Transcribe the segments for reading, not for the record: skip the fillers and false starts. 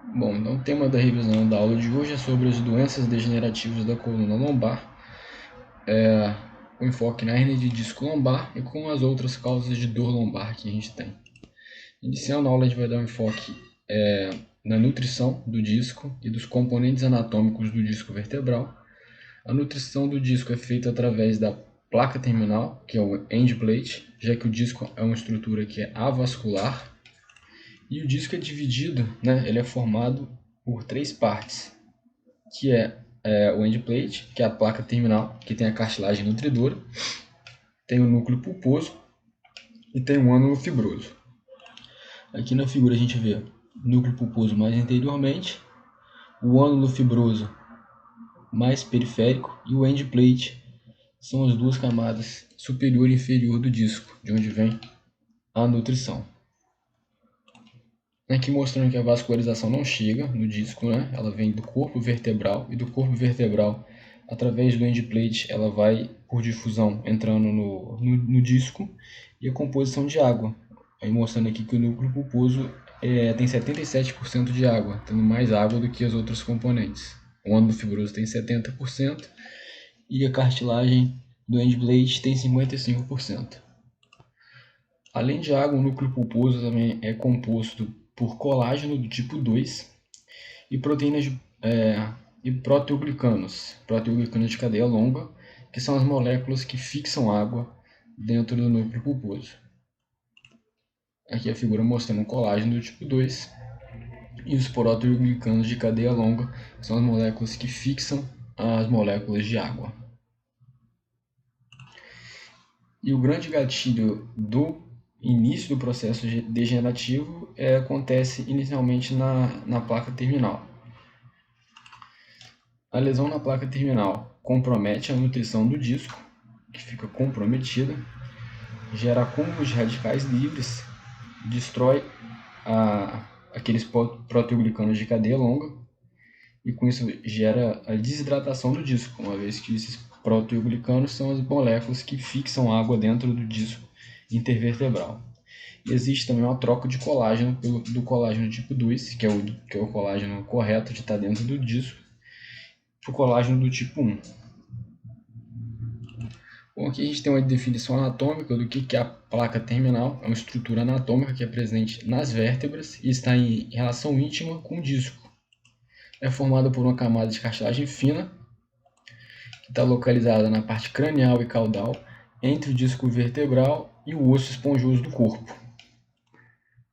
Bom, então o tema da revisão da aula de hoje é sobre as doenças degenerativas da coluna lombar, com enfoque na hernia de disco lombar e com as outras causas de dor lombar que a gente tem. Iniciando a aula, a gente vai dar um enfoque na nutrição do disco e dos componentes anatômicos do disco vertebral. A nutrição do disco é feita através da placa terminal, que é o end plate, já que o disco é uma estrutura que é avascular. E o disco é dividido, ele é formado por três partes, que é o end plate, que é a placa terminal, que tem a cartilagem nutridora, tem o núcleo pulposo e tem o ânulo fibroso. Aqui na figura a gente vê o núcleo pulposo mais anteriormente, o ânulo fibroso mais periférico e o end plate são as duas camadas superior e inferior do disco, de onde vem a nutrição. Aqui mostrando que a vascularização não chega no disco, Ela vem do corpo vertebral, e do corpo vertebral, através do end plate, ela vai por difusão entrando no disco, e a composição de água. Aí mostrando aqui que o núcleo pulposo tem 77% de água, tendo mais água do que as outras componentes. O ânulo fibroso tem 70% e a cartilagem do end plate tem 55%. Além de água, o núcleo pulposo também é composto por colágeno do tipo 2 e proteínas e proteoglicanos de cadeia longa, que são as moléculas que fixam água dentro do núcleo pulposo. Aqui a figura mostrando o colágeno do tipo 2 e os proteoglicanos de cadeia longa, que são as moléculas que fixam as moléculas de água. E o grande gatilho do início do processo degenerativo acontece inicialmente na placa terminal. A lesão na placa terminal compromete a nutrição do disco, que fica comprometida, gera acúmulos de radicais livres, destrói aqueles proteoglicanos de cadeia longa, e com isso gera a desidratação do disco, uma vez que esses proteoglicanos são as moléculas que fixam água dentro do disco intervertebral. E existe também uma troca de colágeno do colágeno tipo 2, que é o colágeno correto de estar dentro do disco, para o colágeno do tipo 1. Bom, aqui a gente tem uma definição anatômica do que é a placa terminal. É uma estrutura anatômica que é presente nas vértebras e está em relação íntima com o disco. É formada por uma camada de cartilagem fina, que está localizada na parte cranial e caudal, entre o disco vertebral e o osso esponjoso do corpo.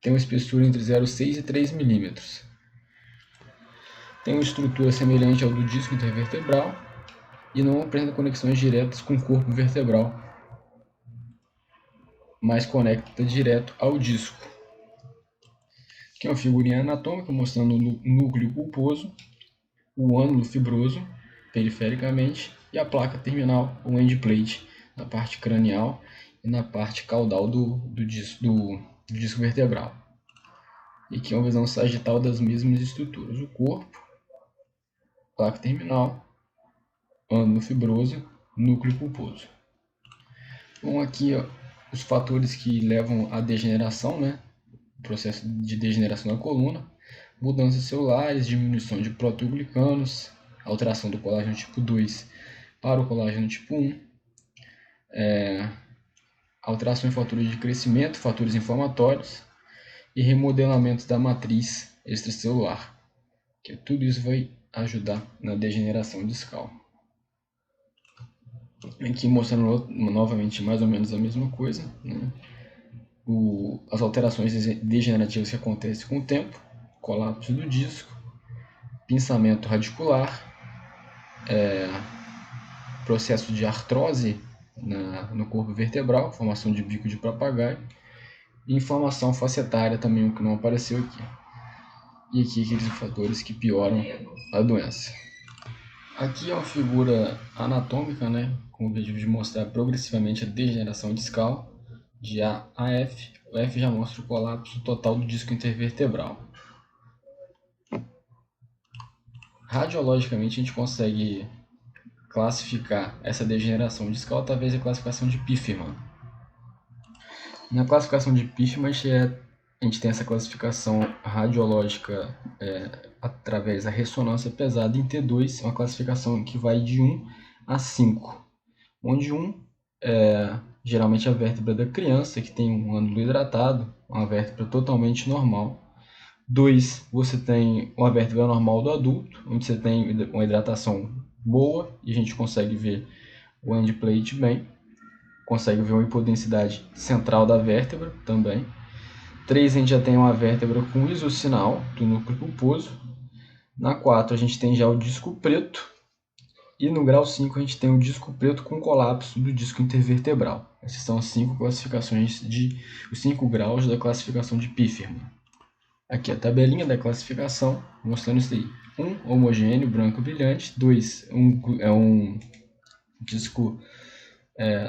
Tem uma espessura entre 0,6 e 3 milímetros. Tem uma estrutura semelhante ao do disco intervertebral e não apresenta conexões diretas com o corpo vertebral, mas conecta direto ao disco. Aqui é uma figurinha anatômica mostrando o núcleo pulposo, o ânulo fibroso, perifericamente, e a placa terminal, o end plate, na parte cranial e na parte caudal do disco vertebral. E aqui é uma visão sagital das mesmas estruturas: o corpo, placa terminal, ânulo fibroso, núcleo pulposo. Bom, aqui os fatores que levam à degeneração, o processo de degeneração da coluna: mudanças celulares, diminuição de proteoglicanos, alteração do colágeno tipo 2 para o colágeno tipo 1, alteração em fatores de crescimento, fatores inflamatórios e remodelamento da matriz extracelular, que tudo isso vai ajudar na degeneração discal. Aqui mostrando novamente mais ou menos a mesma coisa, as alterações degenerativas que acontecem com o tempo: colapso do disco, pinçamento radicular, processo de artrose no corpo vertebral, formação de bico de papagaio, e inflamação facetária também, o que não apareceu aqui. E aqui aqueles fatores que pioram a doença. Aqui é uma figura anatômica, com o objetivo de mostrar progressivamente a degeneração discal de A a F. O F já mostra o colapso total do disco intervertebral. Radiologicamente a gente consegue classificar essa degeneração discal através da classificação de Pifferman. Na classificação de Pifferman, a gente a gente tem essa classificação radiológica através da ressonância pesada em T2, é uma classificação que vai de 1 a 5, onde 1 é geralmente a vértebra da criança, que tem um ângulo hidratado, uma vértebra totalmente normal. 2, você tem uma vértebra normal do adulto, onde você tem uma hidratação boa e a gente consegue ver o end plate bem, consegue ver uma hipodensidade central da vértebra também. 3, a gente já tem uma vértebra com isossinal do núcleo pulposo. Na 4, a gente tem já o disco preto. E no grau 5, a gente tem o disco preto com colapso do disco intervertebral. Essas são as 5 classificações os 5 graus da classificação de Pfefferman. Aqui a tabelinha da classificação, mostrando isso aí. 1, homogêneo, branco brilhante. 2, é um disco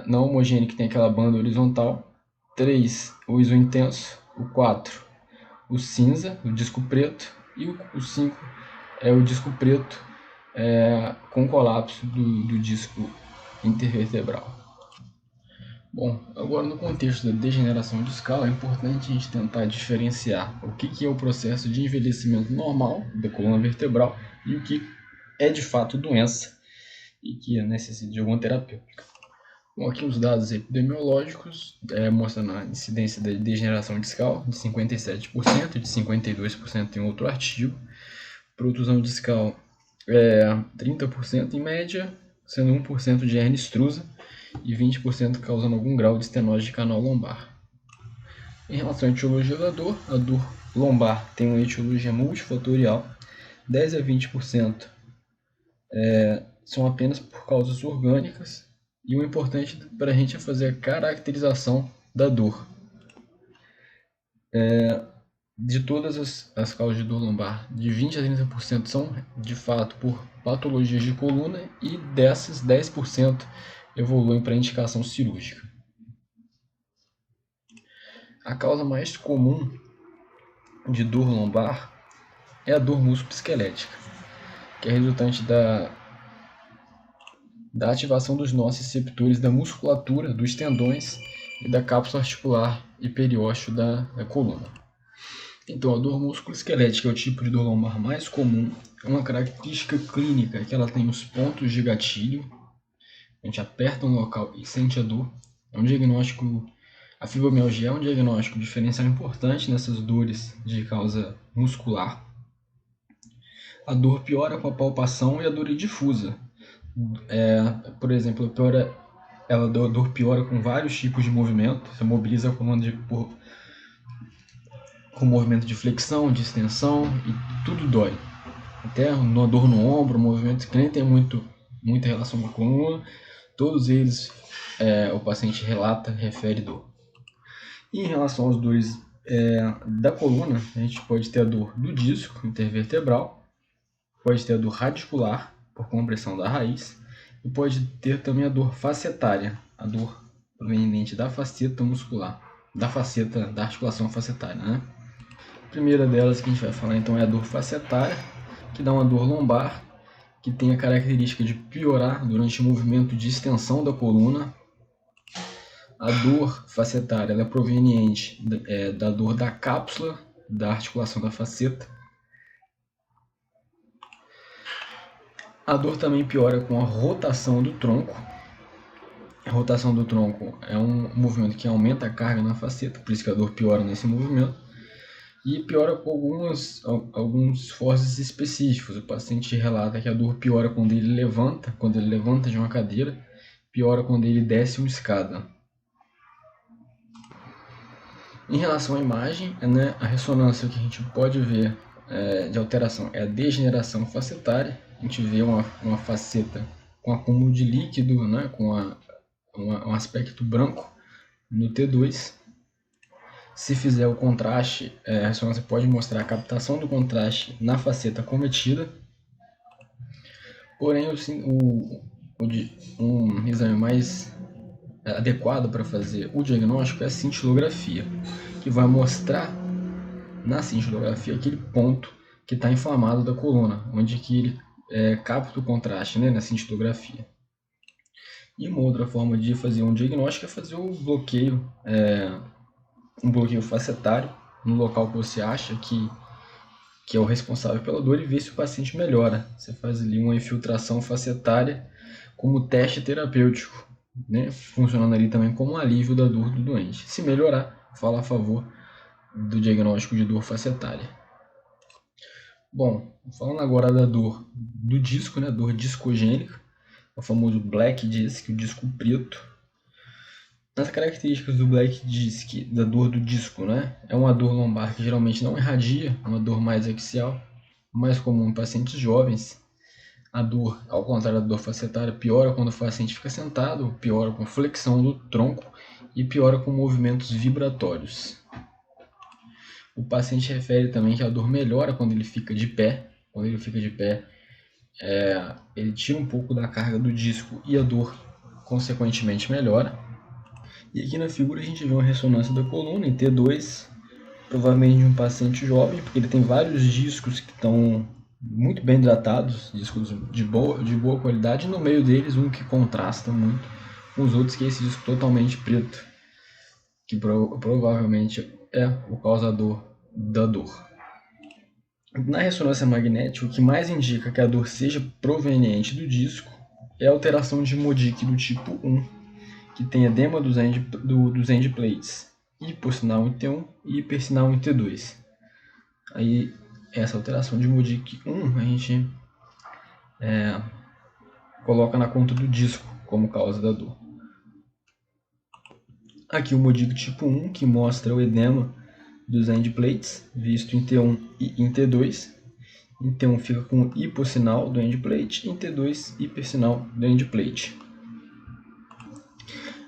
não homogêneo que tem aquela banda horizontal. 3, o iso intenso. O 4, o cinza, o disco preto. E o 5 é o disco preto com colapso do disco intervertebral. Bom, agora no contexto da degeneração discal, é importante a gente tentar diferenciar o que é o processo de envelhecimento normal da coluna vertebral e o que é de fato doença e que necessita de alguma terapêutica. Bom, aqui os dados epidemiológicos mostrando a incidência da degeneração discal de 57%, de 52% em outro artigo. Protusão discal 30% em média, sendo 1% de hernia extrusa e 20% causando algum grau de estenose de canal lombar. Em relação à etiologia da dor, a dor lombar tem uma etiologia multifatorial, 10 a 20% são apenas por causas orgânicas, e o importante para a gente é fazer a caracterização da dor. De todas as causas de dor lombar, de 20 a 30% são de fato por patologias de coluna, e dessas 10% evoluem para indicação cirúrgica. A causa mais comum de dor lombar é a dor musculoesquelética, que é resultante da ativação dos nós receptores da musculatura, dos tendões e da cápsula articular e periósteo da coluna. Então, a dor musculoesquelética é o tipo de dor lombar mais comum. É uma característica clínica que ela tem os pontos de gatilho. A gente aperta um local e sente a dor. É um diagnóstico. A fibromialgia é um diagnóstico diferencial importante nessas dores de causa muscular. A dor piora com a palpação e a dor é difusa. Por exemplo, a dor piora com vários tipos de movimento. Você mobiliza a coluna com movimento de flexão, de extensão, e tudo dói. Até uma dor no ombro, movimento que nem tem muita relação com a coluna, todos eles o paciente refere dor. E em relação às dores da coluna, a gente pode ter a dor do disco intervertebral, pode ter a dor radicular, por compressão da raiz, e pode ter também a dor facetária, a dor proveniente da faceta muscular, da articulação facetária, né? A primeira delas que a gente vai falar então é a dor facetária, que dá uma dor lombar, que tem a característica de piorar durante o movimento de extensão da coluna. A dor facetária ela é proveniente da dor da cápsula da articulação da faceta. A dor também piora com a rotação do tronco. A rotação do tronco é um movimento que aumenta a carga na faceta, por isso que a dor piora nesse movimento. E piora com alguns forces específicos. O paciente relata que a dor piora quando ele levanta de uma cadeira, piora quando ele desce uma escada. Em relação à imagem, a ressonância que a gente pode ver de alteração é a degeneração facetária. A gente vê uma faceta com acúmulo de líquido, com um aspecto branco no T2. Se fizer o contraste, a ressonância pode mostrar a captação do contraste na faceta cometida. Porém, um exame mais adequado para fazer o diagnóstico é a cintilografia, que vai mostrar na cintilografia aquele ponto que está inflamado da coluna, onde que ele capta o contraste na cintilografia. E uma outra forma de fazer um diagnóstico é fazer o bloqueio facetário, no local que você acha que é o responsável pela dor e ver se o paciente melhora. Você faz ali uma infiltração facetária como teste terapêutico, né? Funcionando ali também como um alívio da dor do doente. Se melhorar, fala a favor do diagnóstico de dor facetária. Bom, falando agora da dor do disco, né? Dor discogênica, o famoso black disc, o disco preto. As características do black disc, da dor do disco, né? É uma dor lombar que geralmente não irradia, é uma dor mais axial, mais comum em pacientes jovens. A dor, ao contrário da dor facetária, piora quando o paciente fica sentado, piora com flexão do tronco e piora com movimentos vibratórios. O paciente refere também que a dor melhora quando ele fica de pé. Quando ele fica de pé, ele tira um pouco da carga do disco e a dor, consequentemente, melhora. E aqui na figura a gente vê uma ressonância da coluna em T2, provavelmente de um paciente jovem, porque ele tem vários discos que estão muito bem tratados, discos de boa qualidade, e no meio deles um que contrasta muito com os outros, que é esse disco totalmente preto, que provavelmente é o causador da dor. Na ressonância magnética, o que mais indica que a dor seja proveniente do disco é a alteração de Modic do tipo 1, que tem edema dos end plates, hipossinal em T1 e hipersinal em T2. Aí, essa alteração de Modic 1 a gente coloca na conta do disco como causa da dor. Aqui o Modic tipo 1, que mostra o edema dos end plates, visto em T1 e em T2. Em T1 fica com hipossinal do end plate, e em T2 hipersinal do end plate.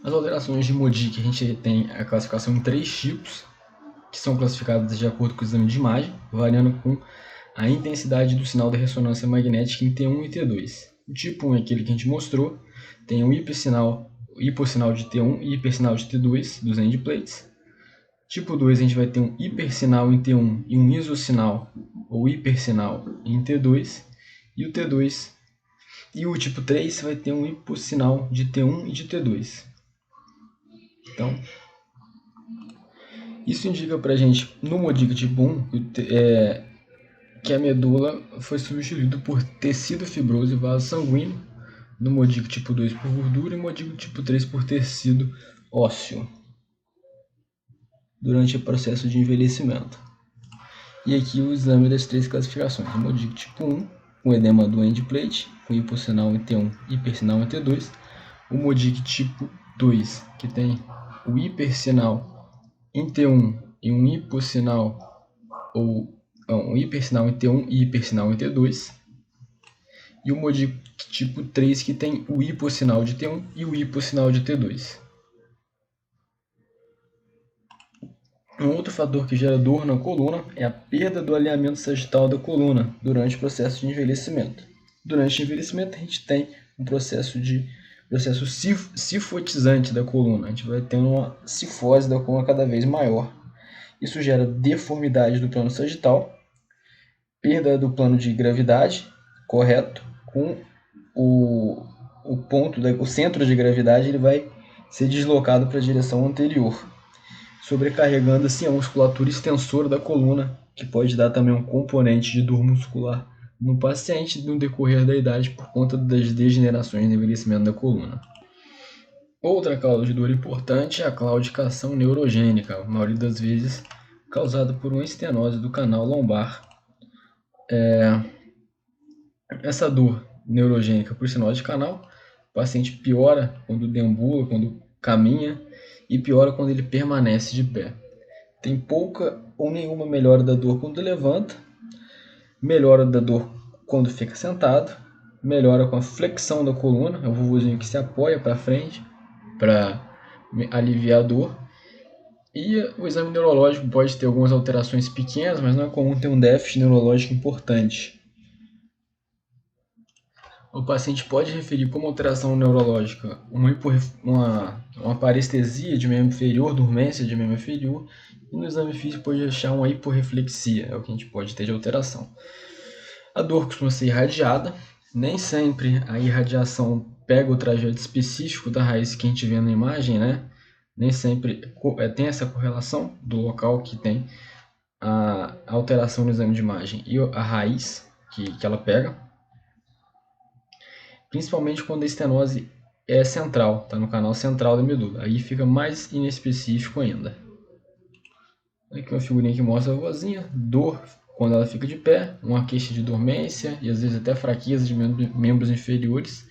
As alterações de Modic, a gente tem a classificação em 3 tipos, que são classificadas de acordo com o exame de imagem, variando com a intensidade do sinal da ressonância magnética em T1 e T2. O tipo 1 é aquele que a gente mostrou, tem um hipossinal de T1 e hipersinal de T2 dos end plates. Tipo 2 a gente vai ter um hipersinal em T1 e um isossinal ou hipersinal em T2. E o T2 e o tipo 3 vai ter um hipossinal de T1 e de T2. Então, isso indica pra gente, no Modic tipo 1, que a medula foi substituída por tecido fibroso e vaso sanguíneo, no Modic tipo 2 por gordura e no Modic tipo 3 por tecido ósseo, durante o processo de envelhecimento. E aqui o exame das 3 classificações, o Modic tipo 1, com edema do end plate, com hipossinal em T1 e hipersinal em T2, o Modic tipo 2, que tem o hipersinal em T1 e um hipossinal um hipersinal em T1 e hipersinal em T2, e o Modic tipo 3, que tem o hipossinal de T1 e o hipossinal de T2. Um outro fator que gera dor na coluna é a perda do alinhamento sagital da coluna durante o processo de envelhecimento. Durante o envelhecimento a gente tem um processo cifotizante da coluna, a gente vai ter uma cifose da coluna cada vez maior. Isso gera deformidade do plano sagital, perda do plano de gravidade correto, com o centro de gravidade ele vai ser deslocado para a direção anterior, sobrecarregando assim a musculatura extensora da coluna, que pode dar também um componente de dor muscular no paciente no decorrer da idade por conta das degenerações no envelhecimento da coluna. Outra causa de dor importante é a claudicação neurogênica, a maioria das vezes causada por uma estenose do canal lombar. Essa dor neurogênica por estenose de canal, o paciente piora quando deambula, quando caminha, e piora quando ele permanece de pé. Tem pouca ou nenhuma melhora da dor quando levanta, melhora da dor quando fica sentado, melhora com a flexão da coluna, é o vovozinho que se apoia para frente para aliviar a dor. E o exame neurológico pode ter algumas alterações pequenas, mas não é comum ter um déficit neurológico importante. O paciente pode referir como alteração neurológica uma parestesia de membro inferior, dormência de membro inferior, e no exame físico pode achar uma hiporreflexia, é o que a gente pode ter de alteração. A dor costuma ser irradiada, nem sempre a irradiação pega o trajeto específico da raiz que a gente vê na imagem, né? Nem sempre tem essa correlação do local que tem a alteração no exame de imagem e a raiz que ela pega, principalmente quando a estenose é central, está no canal central da medula, aí fica mais inespecífico ainda. Aqui uma figurinha que mostra a vozinha, dor quando ela fica de pé, uma queixa de dormência e às vezes até fraqueza de membros inferiores.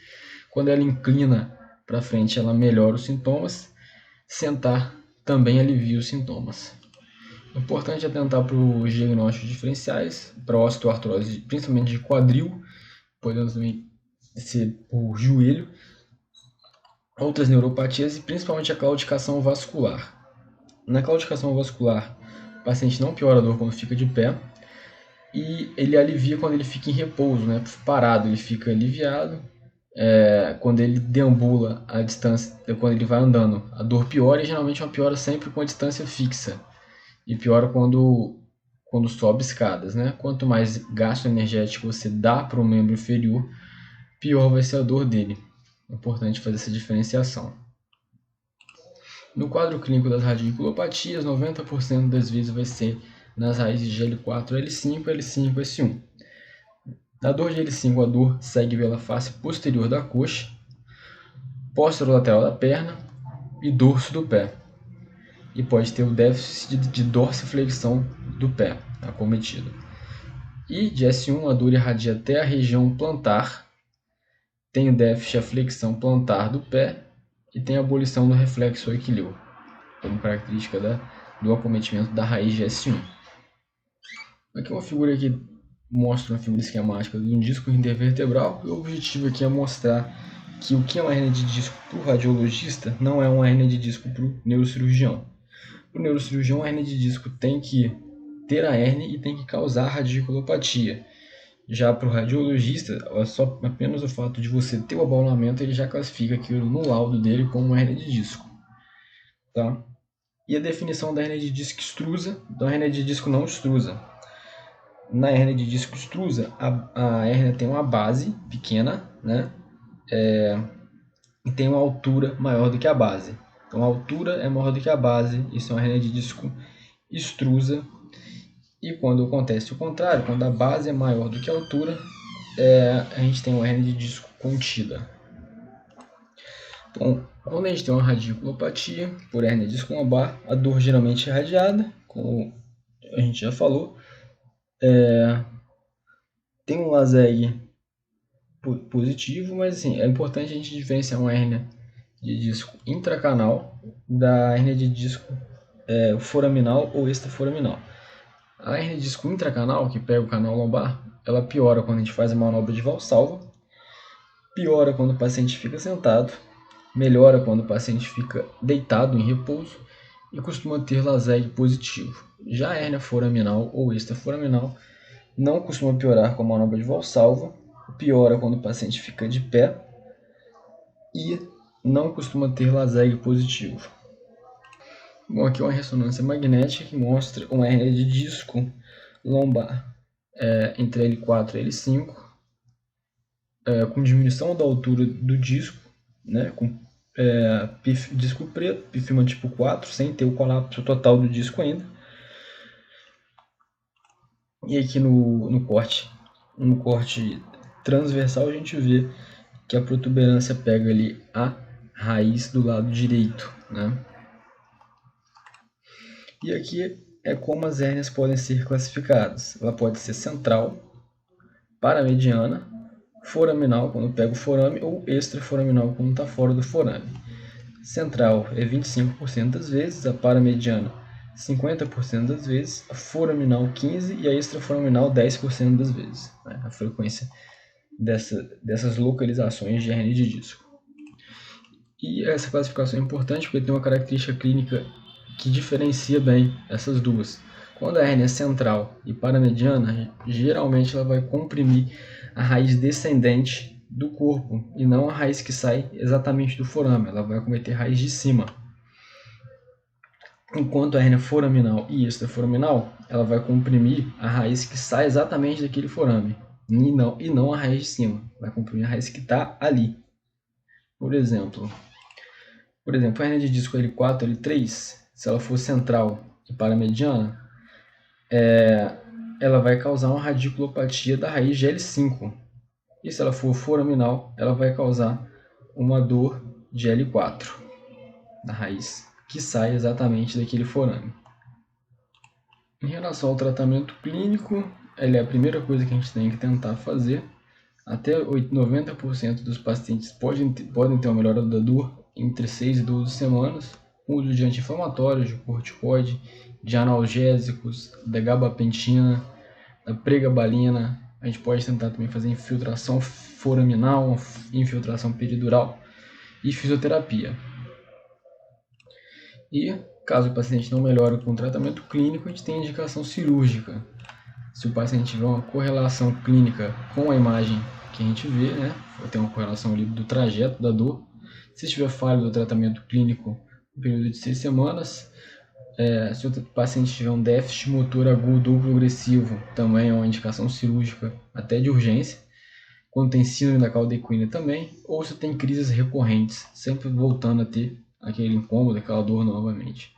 Quando ela inclina para frente, ela melhora os sintomas. Sentar também alivia os sintomas. Importante atentar para os diagnósticos diferenciais, para osteoartrose, principalmente de quadril, podendo também ser por joelho, outras neuropatias e principalmente a claudicação vascular. Na claudicação vascular, o paciente não piora a dor quando fica de pé e ele alivia quando ele fica em repouso, né? Parado, ele fica aliviado. Quando ele deambula a distância, quando ele vai andando, a dor piora e geralmente uma piora sempre com a distância fixa. E piora quando sobe escadas, né? Quanto mais gasto energético você dá para o membro inferior, pior vai ser a dor dele. É importante fazer essa diferenciação. No quadro clínico das radiculopatias, 90% das vezes vai ser nas raízes de L4, L5, L5, S1. Na dor de L5, a dor segue pela face posterior da coxa, posterolateral da perna e dorso do pé. E pode ter o déficit de dorsiflexão do pé acometido. E de S1, a dor irradia até a região plantar, tem o déficit a flexão plantar do pé e tem a abolição do reflexo equilíbrio, como característica do acometimento da raiz de S1. Aqui uma figura que mostra uma figura esquemática de um disco intervertebral, e o objetivo aqui é mostrar que o que é uma hernia de disco para o radiologista não é uma hernia de disco para o neurocirurgião. O neurocirurgião, a hernia de disco tem que ter a hernia e tem que causar radiculopatia. Já para o radiologista, apenas o fato de você ter o abaulamento, ele já classifica aquilo no laudo dele como uma hernia de disco. Tá? E a definição da hernia de disco extrusa, da hernia de disco não extrusa. Na hernia de disco extrusa, a hernia tem uma base pequena, né? E tem uma altura maior do que a base. Então a altura é maior do que a base, isso é uma hernia de disco extrusa. E quando acontece o contrário, quando a base é maior do que a altura, a gente tem uma hernia de disco contida. Então, quando a gente tem uma radiculopatia por hernia de disco lombar, a dor geralmente é irradiada, como a gente já falou. Tem um LASEG positivo, mas assim, é importante a gente diferenciar uma hernia de disco intracanal da hernia de disco foraminal ou extraforaminal. A hernia de disco intracanal, que pega o canal lombar, ela piora quando a gente faz a manobra de Valsalva, piora quando o paciente fica sentado, melhora quando o paciente fica deitado em repouso e costuma ter LASEG positivo. Já a hernia foraminal ou extraforaminal não costuma piorar com a manobra de Valsalva, piora quando o paciente fica de pé e não costuma ter LASEG positivo. Bom, aqui é uma ressonância magnética que mostra uma hernia de disco lombar entre L4 e L5, com diminuição da altura do disco, né, com disco preto, pifima tipo 4, sem ter o colapso total do disco ainda. E aqui no corte transversal a gente vê que a protuberância pega ali a raiz do lado direito, né? E aqui é como as hérnias podem ser classificadas. Ela pode ser central, paramediana, foraminal quando pega o forame ou extraforaminal quando está fora do forame. Central é 25% das vezes, a paramediana 50% das vezes, a foraminal 15% e a extraforaminal 10% das vezes. Né? A frequência dessas localizações de hernia de disco. E essa classificação é importante porque tem uma característica clínica que diferencia bem essas duas. Quando a hernia é central e paramediana, geralmente ela vai comprimir a raiz descendente do corpo e não a raiz que sai exatamente do forame, ela vai acometer a raiz de cima. Enquanto a hernia foraminal e extraforaminal, ela vai comprimir a raiz que sai exatamente daquele forame e não a raiz de cima, vai comprimir a raiz que está ali. Por exemplo, a hernia de disco L4, L3, se ela for central e paramediana, ela vai causar uma radiculopatia da raiz GL5. E se ela for foraminal, ela vai causar uma dor de L4 da raiz, que sai exatamente daquele forame. Em relação ao tratamento clínico, ele é a primeira coisa que a gente tem que tentar fazer. Até 90% dos pacientes podem ter uma melhora da dor entre 6 e 12 semanas. O uso de anti-inflamatórios, de corticoide, de analgésicos, da gabapentina, da pregabalina. A gente pode tentar também fazer infiltração foraminal, infiltração peridural e fisioterapia. E, caso o paciente não melhore com o tratamento clínico, a gente tem indicação cirúrgica. Se o paciente tiver uma correlação clínica com a imagem que a gente vê, né, vai ter uma correlação ali do trajeto da dor. Se tiver falha do tratamento clínico no período de 6 semanas, se o paciente tiver um déficit motor agudo ou progressivo, também é uma indicação cirúrgica, até de urgência. Quando tem síndrome da cauda equina também, ou se tem crises recorrentes, sempre voltando a ter aquele incômodo, aquela dor novamente.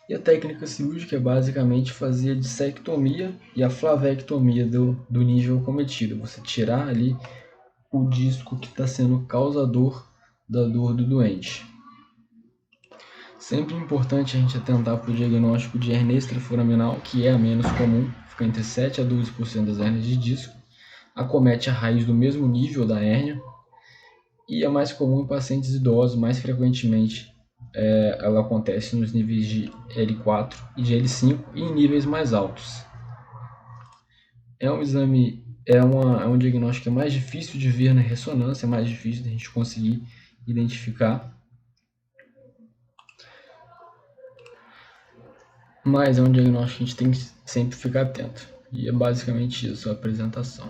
E a técnica cirúrgica é basicamente fazer a dissectomia e a flavectomia do nível cometido. Você tirar ali o disco que está sendo causador da dor do doente. Sempre importante a gente atentar para o diagnóstico de hernia extraforaminal, que é a menos comum, fica entre 7 a 12% das hérnias de disco. Acomete a raiz do mesmo nível da hérnia e é mais comum em pacientes idosos, mais frequentemente ela acontece nos níveis de L4 e de L5 e em níveis mais altos. É um exame, é um diagnóstico que é mais difícil de ver na ressonância, é mais difícil de a gente conseguir identificar. Mas é um diagnóstico que a gente tem que sempre ficar atento. E é basicamente isso a apresentação.